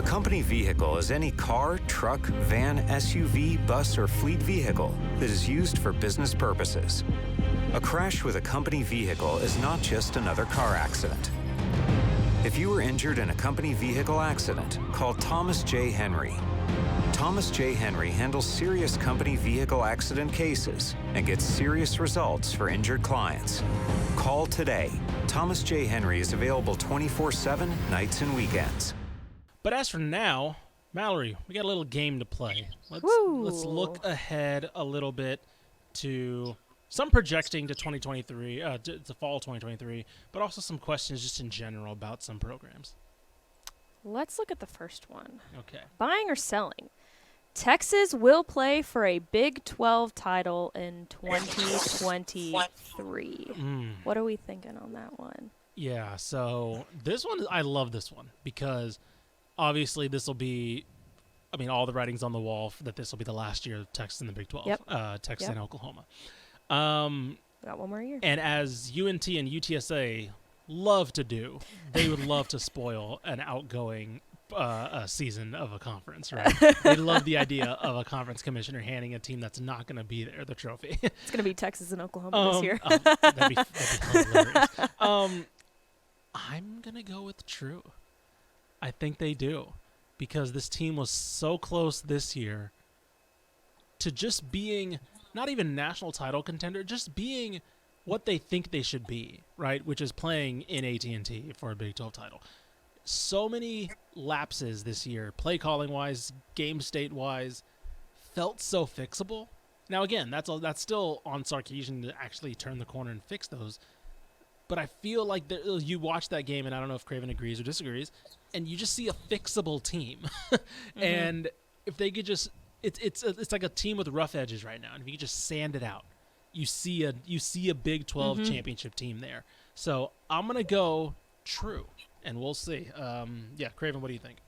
company vehicle is any car, truck, van, SUV, bus, or fleet vehicle that is used for business purposes. A crash with a company vehicle is not just another car accident. If you were injured in a company vehicle accident, call Thomas J. Henry. Thomas J. Henry handles serious company vehicle accident cases and gets serious results for injured clients. Call today. Thomas J. Henry is available 24/7, nights and weekends. But as for now, Mallory, we got a little game to play. Let's look ahead a little bit to some projecting to 2023, to fall 2023, but also some questions just in general about some programs. Let's look at the first one. Okay. Buying or selling? Texas will play for a Big 12 title in 2023. What are we thinking on that one? Yeah, so this one, I love this one because obviously this will be, all the writing's on the wall that this will be the last year of Texas in the Big 12, Texas and Oklahoma. Got one more year. And as UNT and UTSA love to do, they would love to spoil an outgoing season of a conference, right? They love the idea of a conference commissioner handing a team that's not going to be there the trophy. It's going to be Texas and Oklahoma this year. That'd be hilarious. I'm going to go with true. I think they do because this team was so close this year to just being not even national title contender, just being what they think they should be, right? Which is playing in AT&T for a Big 12 title. So many lapses this year, play calling wise, game state wise, felt so fixable. Now again, that's still on Sarkisian to actually turn the corner and fix those. But I feel like you watch that game, and I don't know if Craven agrees or disagrees, and you just see a fixable team. And if they could just, it's like a team with rough edges right now, and if you could just sand it out, you see a Big 12 championship team there. So I'm gonna go true. And we'll see. Craven, what do you think?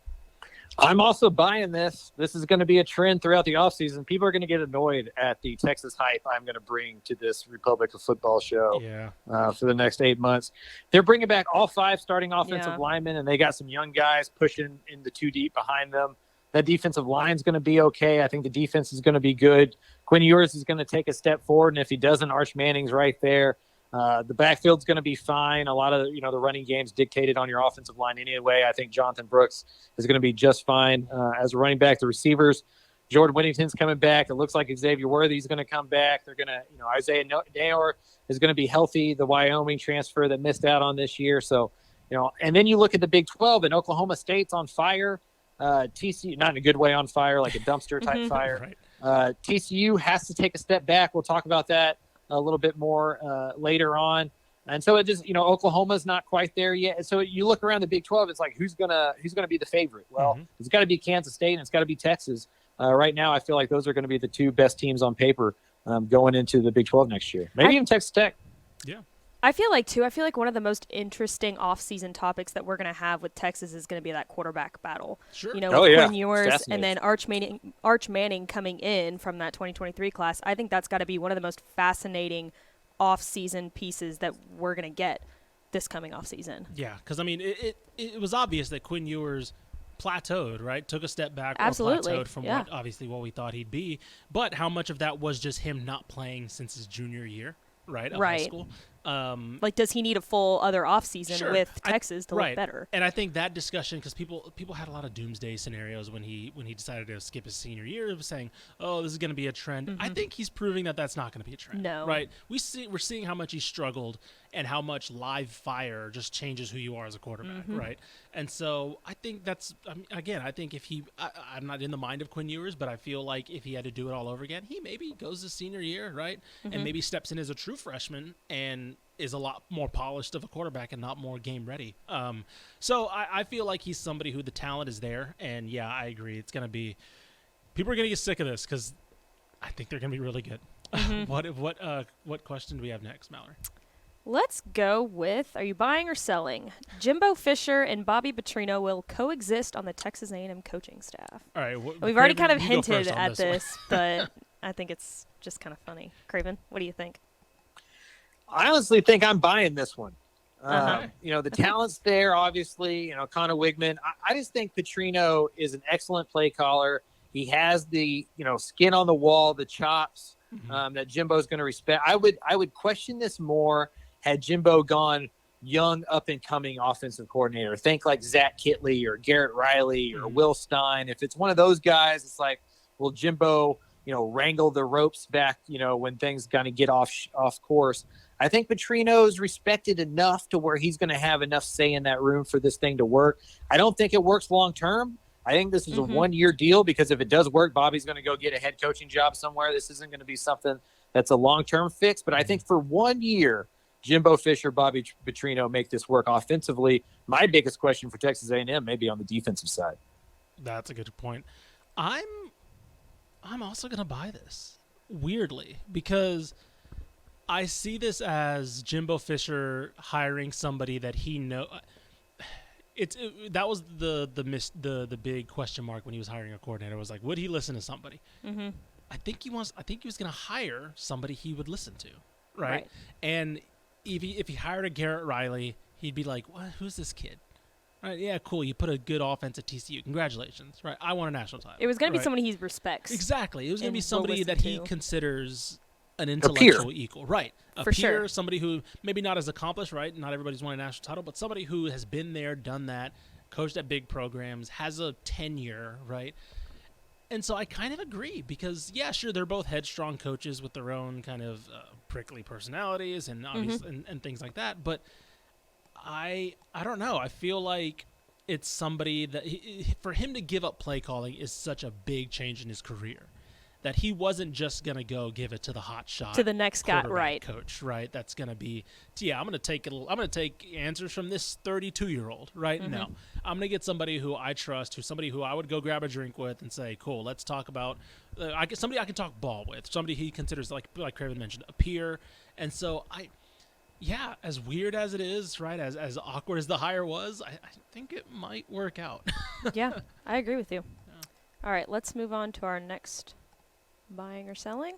I'm also buying this. This is going to be a trend throughout the offseason. People are going to get annoyed at the Texas hype I'm going to bring to this Republic of Football show for the next 8 months. They're bringing back all 5 starting offensive linemen, and they got some young guys pushing in the 2 deep behind them. That defensive line is going to be okay. I think the defense is going to be good. Quinn Ewers is going to take a step forward, and if he doesn't, Arch Manning's right there. The backfield's going to be fine. A lot of the running game's dictated on your offensive line anyway. I think Jonathan Brooks is going to be just fine as a running back. The receivers, Jordan Whittington's coming back. It looks like Xavier Worthy's going to come back. They're going to, Isaiah Nayor is going to be healthy. The Wyoming transfer that missed out on this year. So, and then you look at the Big 12 and Oklahoma State's on fire. TCU, not in a good way on fire, like a dumpster type fire. Right. TCU has to take a step back. We'll talk about that a little bit more later on. And so it just, Oklahoma's not quite there yet. So you look around the Big 12, it's like, who's gonna be the favorite? Well, it's got to be Kansas State and it's got to be Texas. Right now, I feel like those are going to be the 2 best teams on paper going into the Big 12 next year. Maybe even Texas Tech. Yeah. I feel like one of the most interesting off-season topics that we're going to have with Texas is going to be that quarterback battle. Sure. With Quinn Ewers and then Arch Manning coming in from that 2023 class. I think that's got to be one of the most fascinating off-season pieces that we're going to get this coming off-season. Yeah, because, it was obvious that Quinn Ewers plateaued, right? Took a step back. Absolutely. Or plateaued from what we thought he'd be. But how much of that was just him not playing since his junior year, right? Of high school. Does he need a full other offseason with Texas to look better? And I think that discussion, because people had a lot of doomsday scenarios when he decided to skip his senior year, of saying, "Oh, this is going to be a trend." I think he's proving that that's not going to be a trend. No, right? We're seeing how much he struggled and how much live fire just changes who you are as a quarterback, right? And so I think that's I think if I'm not in the mind of Quinn Ewers, but I feel like if he had to do it all over again, he maybe goes his senior year, right, and maybe steps in as a true freshman and is a lot more polished of a quarterback and not more game ready. So I feel like he's somebody who the talent is there. And yeah, I agree. It's going to be, people are going to get sick of this because I think they're going to be really good. What question do we have next, Mallory? Let's go with, are you buying or selling? Jimbo Fisher and Bobby Petrino will coexist on the Texas A&M coaching staff. All right. We've already kind of hinted at this, but I think it's just kind of funny. Craven, what do you think? I honestly think I'm buying this one. The talent's there, obviously. Connor Wigman. I just think Petrino is an excellent play caller. He has the skin on the wall, the chops that Jimbo's going to respect. I would question this more had Jimbo gone young, up and coming offensive coordinator. Think like Zach Kitley or Garrett Riley or Will Stein. If it's one of those guys, it's like, will Jimbo wrangle the ropes back when things kind of get off course. I think Petrino's respected enough to where he's going to have enough say in that room for this thing to work. I don't think it works long term. I think this is a 1-year deal, because if it does work, Bobby's going to go get a head coaching job somewhere. This isn't going to be something that's a long-term fix. But I think for 1 year, Jimbo Fisher, Bobby Petrino make this work offensively. My biggest question for Texas A&M may be on the defensive side. That's a good point. I'm also going to buy this, weirdly, because – I see this as Jimbo Fisher hiring somebody that he know. That was the big question mark when he was hiring a coordinator. Was like, would he listen to somebody? Mm-hmm. I think he was going to hire somebody he would listen to, right? And if he hired a Garrett Riley, he'd be like, "What? Who's this kid?" Right? Yeah, cool. You put a good offense at TCU. Congratulations, right? I won a national title. It was going to be somebody he respects. Exactly. It was going to be somebody that he considers an intellectual equal, right? A For peer, sure. Somebody who maybe not as accomplished, right? Not everybody's won a national title, but somebody who has been there, done that, coached at big programs, has a tenure, right? And so I kind of agree, because yeah, sure, they're both headstrong coaches with their own kind of prickly personalities and obvious and things like that. But I don't know. I feel like it's somebody that for him to give up play calling is such a big change in his career, that he wasn't just going to go give it to the hot shot to the next guy, right? Coach, right? That's going to be, I'm going to take answers from this 32-year-old, right? No, I'm going to get somebody who I trust, somebody who I would go grab a drink with and say, cool, let's talk about somebody I can talk ball with, somebody he considers, like Craven mentioned, a peer. And so as weird as it is, right, as awkward as the hire was, I think it might work out. Yeah, I agree with you. Yeah. All right, let's move on to our next buying or selling.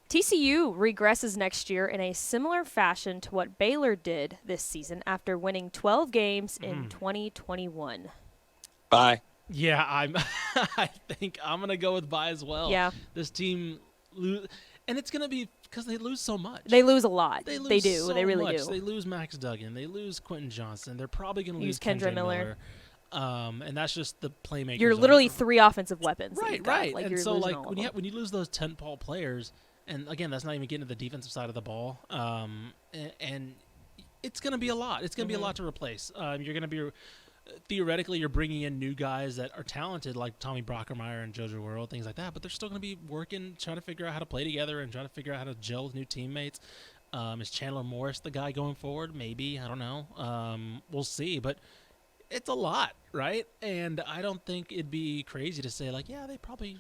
TCU regresses next year in a similar fashion to what Baylor did this season after winning 12 games in 2021. Buy. Yeah, I think I'm going to go with buy as well. Yeah. This team and it's going to be because they lose so much. They lose a lot. They do. So they really much. do. They lose Max Duggan. They lose Quentin Johnson. They're probably going to lose Kendra Miller. And that's just the playmakers. You're literally 3 offensive weapons. Right. Like, and you're so, losing like, when you lose those tentpole players, and again, that's not even getting to the defensive side of the ball, and it's going to be a lot. It's going to be a lot to replace. You're going to be theoretically, you're bringing in new guys that are talented, like Tommy Brockermeyer and JoJo World, things like that, but they're still going to be working, trying to figure out how to play together and trying to figure out how to gel with new teammates. Is Chandler Morris the guy going forward? Maybe. I don't know. We'll see. But it's a lot, right? And I don't think it'd be crazy to say, like, yeah, they probably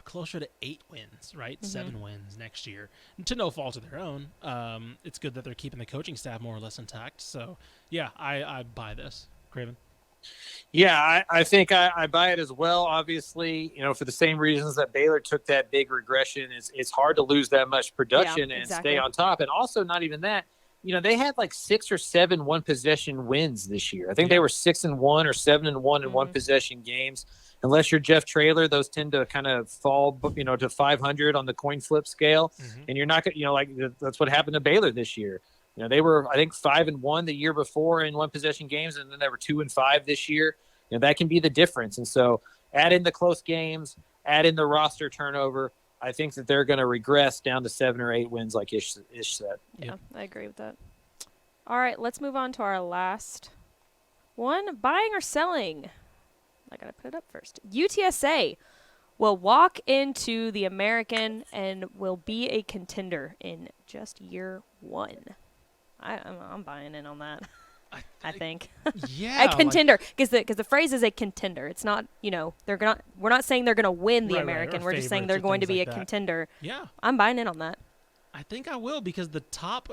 closer to 8 wins, right? 7 wins next year. And to no fault of their own. It's good that they're keeping the coaching staff more or less intact. So, yeah, I buy this. Craven? Yeah, I think I buy it as well. Obviously, for the same reasons that Baylor took that big regression, it's hard to lose that much production and stay on top. And also, not even that, they had like 6 or 7 one-possession wins this year. I think they were 6-1 or 7-1 in one-possession games. Unless you're Jeff Traylor, those tend to kind of fall, to 500 on the coin flip scale. And you're not going to, that's what happened to Baylor this year. They were, I think, 5-1 the year before in one-possession games, and then they were 2-5 this year. That can be the difference. And so add in the close games, add in the roster turnover. I think that they're going to regress down to 7 or 8 wins like Ish said. Yeah, I agree with that. All right, let's move on to our last one, buying or selling. I got to put it up first. UTSA will walk into the American and will be a contender in just year 1. I'm buying in on that. I think. Yeah, a contender, because the phrase is a contender. It's not, we're not saying they're gonna win the American. We're just saying they're going to be a contender. Yeah, I'm buying in on that. I think I will, because the top.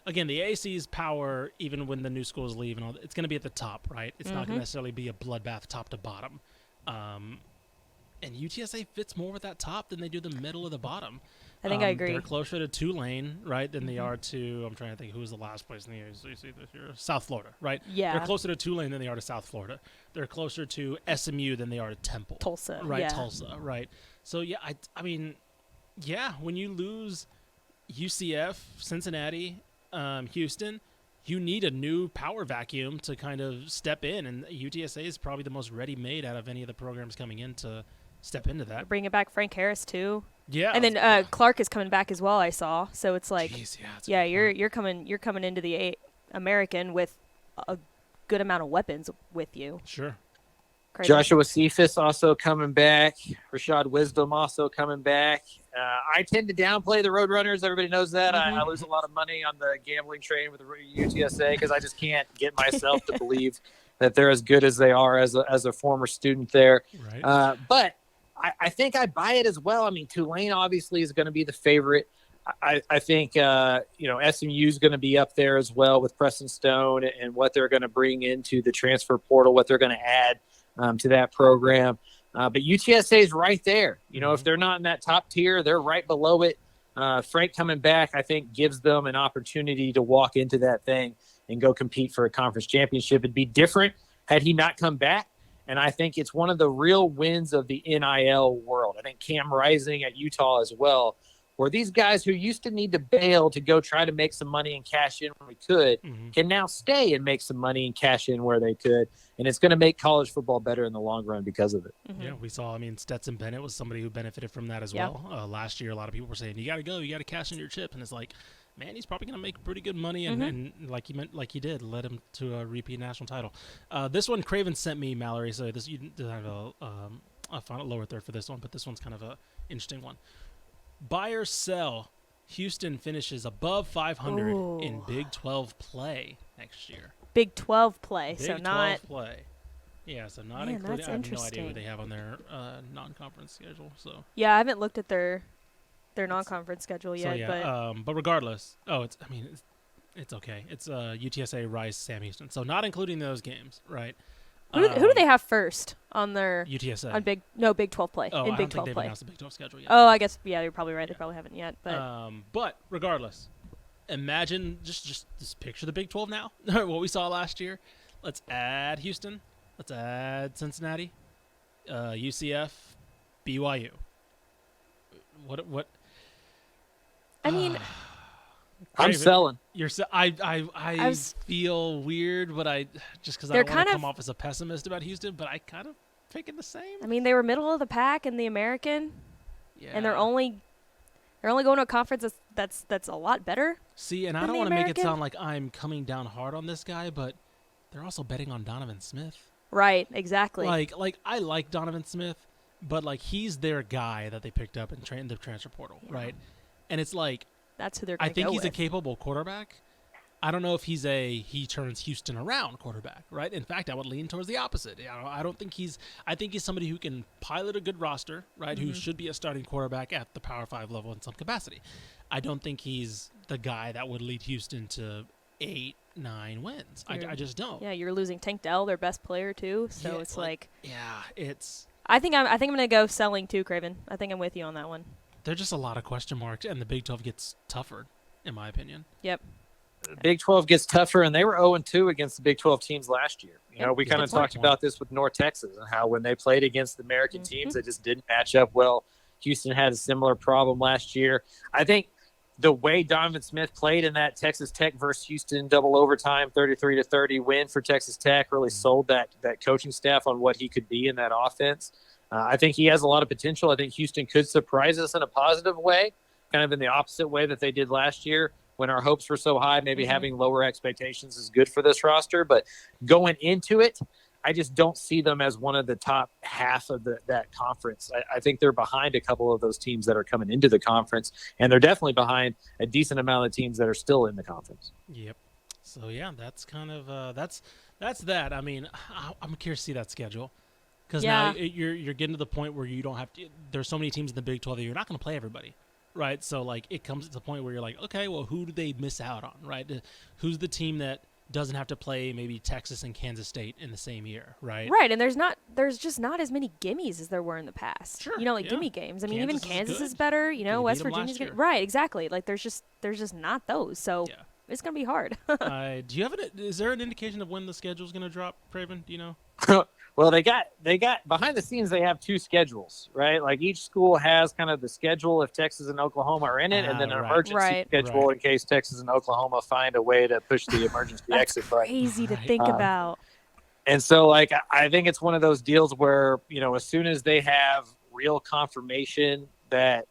Again, the AAC's power, even when the new schools leave and all, it's going to be at the top, right? It's not going to necessarily be a bloodbath top to bottom. And UTSA fits more with that top than they do the middle of the bottom. I think I agree. They're closer to Tulane, right, than they are to, I'm trying to think, who was the last place in the ACC this year? South Florida, right? Yeah. They're closer to Tulane than they are to South Florida. They're closer to SMU than they are to Temple. Tulsa. Right, yeah. Tulsa, right. So, yeah, I mean, yeah, when you lose UCF, Cincinnati, Houston, you need a new power vacuum to kind of step in, and UTSA is probably the most ready-made out of any of the programs coming in to step into that. Bringing back Frank Harris, too. Yeah, and then Clark is coming back as well. I saw, so it's like, Jeez, you're coming into the American with a good amount of weapons with you. Sure. Crazy. Joshua Cephas also coming back. Rashad Wisdom also coming back. I tend to downplay the Roadrunners. Everybody knows that. I lose a lot of money on the gambling train with the UTSA because I just can't get myself to believe that they're as good as they are as a former student there. Right. But I think I buy it as well. I mean, Tulane obviously is going to be the favorite. I think, SMU is going to be up there as well with Preston Stone and what they're going to bring into the transfer portal, what they're going to add to that program. But UTSA is right there. If they're not in that top tier, they're right below it. Frank coming back, I think, gives them an opportunity to walk into that thing and go compete for a conference championship. It'd be different had he not come back. And I think it's one of the real wins of the NIL world. I think Cam Rising at Utah as well, where these guys who used to need to bail to go try to make some money and cash in where we could can now stay and make some money and cash in where they could. And it's going to make college football better in the long run because of it. Yeah, we saw, Stetson Bennett was somebody who benefited from that as well. Last year, a lot of people were saying, you got to go, you got to cash in your chip. And it's like, man, he's probably going to make pretty good money. And like he did, led him to a repeat national title. This one, Craven sent me, Mallory. So you didn't have a final lower third for this one, but this one's kind of an interesting one. Buy or sell, Houston finishes above 500 in Big 12 play next year. Big 12 play, Big so 12 not play. Yeah, so not Man, including. that's I have no idea interesting. who they have on their non-conference schedule. So Yeah, I haven't looked at their non-conference schedule yet. so yeah, but regardless, it's okay. It's UTSA, Rice, Sam Houston. So not including those games, right? Who do they have first on their UTSA on Big 12 play Oh, in I Big don't 12 think they've play? announced the Big 12 schedule yet. Oh, I guess you're probably right. They probably haven't yet. But But imagine just picture the Big 12 now. What we saw last year. Let's add Houston. Let's add Cincinnati, UCF, BYU. What? I mean, I'm selling. I feel weird, but because I don't want to come off as a pessimist about Houston, but I kind of thinking the same. I mean, they were middle of the pack in the American, and they're only going to a conference that's a lot better. See, and I don't want to make it sound like I'm coming down hard on this guy, but they're also betting on Donovan Smith. Right, exactly. Like I like Donovan Smith, but he's their guy that they picked up in the transfer portal, right? And it's like that's who they're going I to go think he's with. a capable quarterback. I don't know if he's he turns Houston around quarterback, right? In fact, I would lean towards the opposite. I don't think I think he's somebody who can pilot a good roster, right? Who should be a starting quarterback at the Power 5 level in some capacity. I don't think he's the guy that would lead Houston to 8-9 wins. I just don't. Yeah, you're losing Tank Dell, their best player too. So Yeah, it's like it's. I think I'm going to go selling too, Craven. I think I'm with you on that one. There's just a lot of question marks, and the Big 12 gets tougher, in my opinion. Yep. Big 12 gets tougher, and they were 0-2 against the Big 12 teams last year. We kind of talked about this with North Texas and how when they played against the American teams, it just didn't match up well. Houston had a similar problem last year. I think the way Donovan Smith played in that Texas Tech versus Houston double overtime 33-30 win for Texas Tech really sold that coaching staff on what he could be in that offense. I think he has a lot of potential. I think Houston could surprise us in a positive way, kind of in the opposite way that they did last year when our hopes were so high. Maybe having lower expectations is good for this roster, but going into it, I just don't see them as one of the top half of that conference. I think they're behind a couple of those teams that are coming into the conference, and they're definitely behind a decent amount of teams that are still in the conference. Yep. So yeah, that's kind of that's that. I mean, I'm curious to see that schedule because now you're getting to the point where you don't have to. There's so many teams in the Big 12 that you're not going to play everybody. Right, so it comes to the point where you're like, okay, well, who do they miss out on, right? Who's the team that doesn't have to play maybe Texas and Kansas State in the same year, right? Right, and there's just not as many gimmies as there were in the past. Sure, Gimme games. I mean, Kansas even Kansas is is better. West beat 'em Virginia's last year. good. Right, exactly. Like there's just not those. So it's gonna be hard. Do you have is there an indication of when the schedule's gonna drop, Craven? Do you know? Well, they got behind the scenes. They have 2 schedules, right? Like each school has kind of the schedule if Texas and Oklahoma are in it, and then an emergency schedule in case Texas and Oklahoma find a way to push the emergency exit button. Crazy to think about. And so, like, I think it's one of those deals where as soon as they have real confirmation that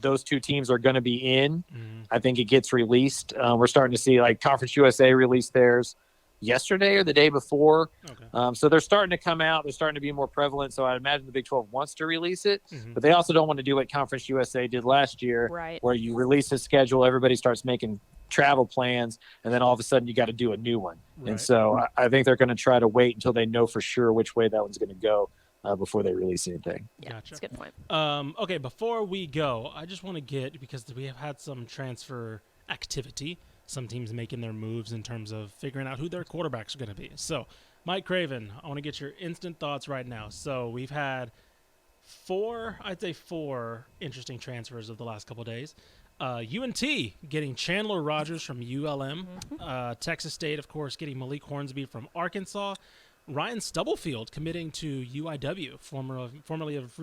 those 2 teams are going to be in, I think it gets released. We're starting to see like Conference USA release theirs yesterday or the day before. Okay. So they're starting to come out. They're starting to be more prevalent. So I imagine the Big 12 wants to release it, but they also don't want to do what Conference USA did last year, where you release a schedule, everybody starts making travel plans, and then all of a sudden you got to do a new one. Right. And so I think they're going to try to wait until they know for sure which way that one's going to go before they release anything. Yeah, gotcha. That's a good point. Okay, before we go, I just want to get, because we have had some transfer activity, some teams making their moves in terms of figuring out who their quarterbacks are going to be. So, Mike Craven, I want to get your instant thoughts right now. So, we've had 4 interesting transfers of the last couple of days. UNT getting Chandler Rogers from ULM. Texas State, of course, getting Malik Hornsby from Arkansas. Ryan Stubblefield committing to UIW, formerly of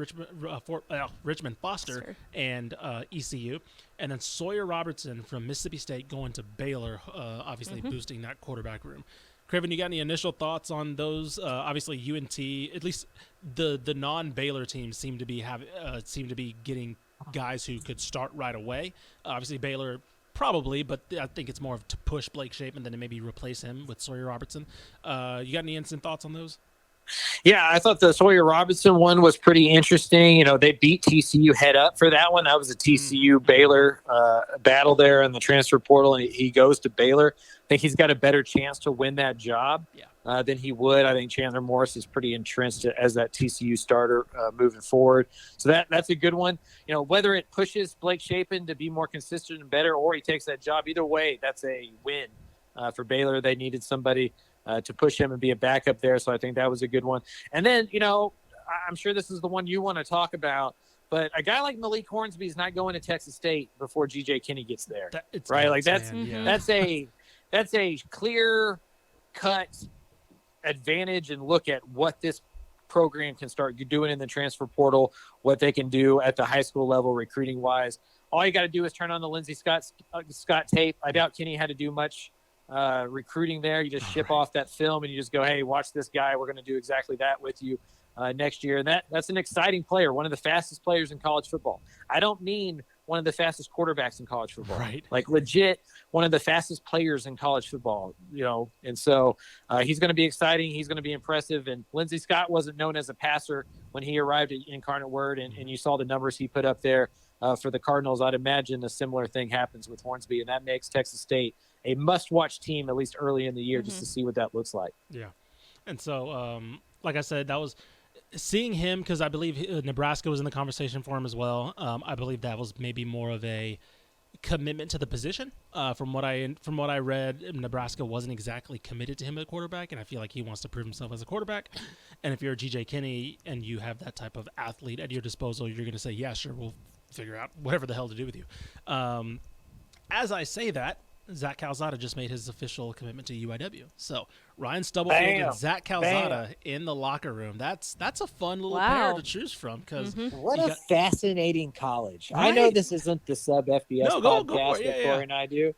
Richmond Foster and ECU. And then Sawyer Robertson from Mississippi State going to Baylor, obviously boosting that quarterback room. Craven, you got any initial thoughts on those? Obviously, UNT, at least the non-Baylor teams seem to be getting guys who could start right away. Obviously, Baylor probably, but I think it's more of to push Blake Shapen than to maybe replace him with Sawyer Robertson. You got any instant thoughts on those? Yeah, I thought the Sawyer Robertson one was pretty interesting. They beat TCU head up for that one. That was a TCU Baylor battle there in the transfer portal, and he goes to Baylor. I think he's got a better chance to win that job than he would. I think Chandler Morris is pretty entrenched as that TCU starter moving forward. So that's a good one. Whether it pushes Blake Shapen to be more consistent and better, or he takes that job, either way, that's a win for Baylor. They needed somebody to push him and be a backup there. So I think that was a good one. And then, I'm sure this is the one you want to talk about, but a guy like Malik Hornsby is not going to Texas State before G.J. Kinney gets there, right? Like that's a clear cut advantage and look at what this program can start doing in the transfer portal, what they can do at the high school level recruiting wise. All you got to do is turn on the Lindsey Scott tape. I doubt Kinney had to do much recruiting there. You just ship off that film and you just go, hey, watch this guy. We're going to do exactly that with you next year. And that's an exciting player, one of the fastest players in college football. I don't mean one of the fastest quarterbacks in college football, right? Like legit one of the fastest players in college football, and so he's going to be exciting. He's going to be impressive. And Lindsey Scott wasn't known as a passer when he arrived at Incarnate Word, and you saw the numbers he put up there for the Cardinals. I'd imagine a similar thing happens with Hornsby, and that makes Texas State a must-watch team, at least early in the year, just to see what that looks like. Yeah. And so, like I said, that was seeing him, because I believe Nebraska was in the conversation for him as well. I believe that was maybe more of a commitment to the position. From what I read, Nebraska wasn't exactly committed to him at quarterback, and I feel like he wants to prove himself as a quarterback. And if you're G.J. Kinney and you have that type of athlete at your disposal, you're going to say, yeah, sure, we'll figure out whatever the hell to do with you. As I say that, Zach Calzada just made his official commitment to UIW. So Ryan Stubblefield and Zach Calzada in the locker room. That's a fun little pair to choose from. Because what a fascinating college. Right? I know this isn't the Sub FBS podcast that Corey and I do,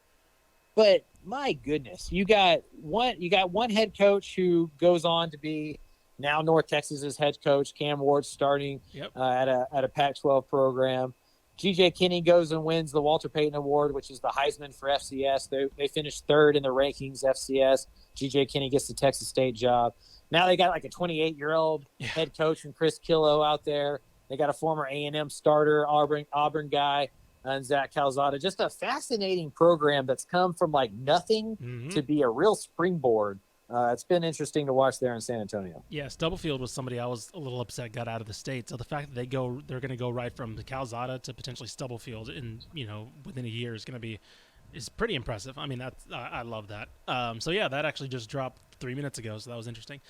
but my goodness, you got one head coach who goes on to be now North Texas's head coach, Cam Ward, starting at a Pac-12 program. G.J. Kinney goes and wins the Walter Payton Award, which is the Heisman for FCS. They finished third in the rankings, FCS. G.J. Kinney gets the Texas State job. Now they got like a 28-year-old head coach and Chris Killo out there. They got a former A&M starter, Auburn guy, and Zach Calzada. Just a fascinating program that's come from like nothing to be a real springboard. It's been interesting to watch there in San Antonio. Yeah, Stubblefield was somebody I was a little upset got out of the state. So the fact that they're going to go right from the Calzada to potentially Stubblefield in within a year is going to be is pretty impressive. I mean, that's I love that. So yeah, that actually just dropped 3 minutes ago, so that was interesting.